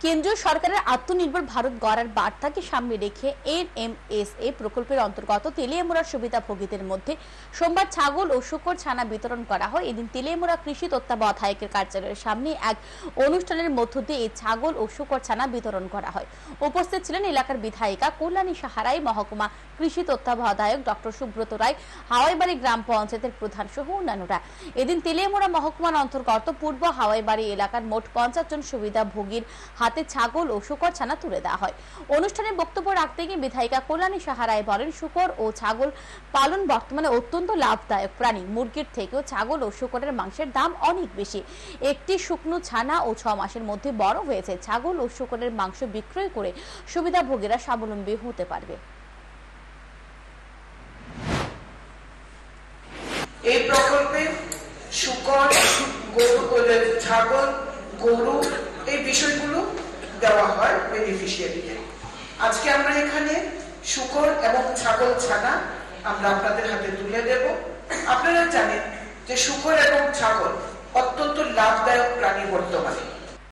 কেন্দ্রীয় সরকারের আত্মনির্ভর ভারত গড়ার বার্তাকে সামনে রেখে এনএমএসএ প্রকল্পের অন্তর্গত তেলিয়ামুড়ার সুবিধাভোগীদের মধ্যে সোমবার ছাগল ও শূকর ছানা বিতরণ করা হয়। এদিন তেলিয়ামুড়া কৃষি তত্ত্বাবধায়কের কার্যালয়ের সামনে এক অনুষ্ঠানের মধ্য দিয়ে এই ছাগল ও শূকর ছানা বিতরণ করা হয়। উপস্থিত ছিলেন এলাকার বিধায়িকা কল্যাণী সাহারাই, মহকুমা কৃষি তত্ত্বাবধায়ক ডক্টর সুব্রত রায়, হাওয়াইবাড়ি গ্রাম পঞ্চায়েতের প্রধান সহ অন্যান্যরা। এদিন তেলিয়ামুড়া মহকুমার অন্তর্গত পূর্ব হাওয়াইবাড়ি এলাকার মোট 50 জন সুবিধাভোগীর হাতে ছাগল ও শূকর ছানা তুলে দেওয়া হয়। অনুষ্ঠানে বক্তব্য রাখতে গিয়ে বিধায়িকা কল্যাণী সাহারাই বলেন, শূকর ও ছাগল পালন বর্তমানে অত্যন্ত লাভদায়ক প্রাণী। মুরগির থেকেও ছাগল ও শূকরের মাংসের দাম অনেক বেশি। একটি শুকনো ছানা ও 6 মাসের মধ্যে বড় হয়েছে। ছাগল ও শূকরের মাংস বিক্রয় করে সুবিধাভোগীরা স্বাবলম্বী হতে পারবে। এই প্রকল্পে শূকর, ছাগল, গরু এই বিষয়গুলো দেওয়া হয় বেনিফিশিয়ারিকে। আজকে আমরা এখানে শূকর এবং ছাগল ছানা আমরা আপনাদের হাতে তুলে দেব। আপনারা জানেন যে শূকর এবং ছাগল অত্যন্ত লাভদায়ক প্রাণী বর্তমানে।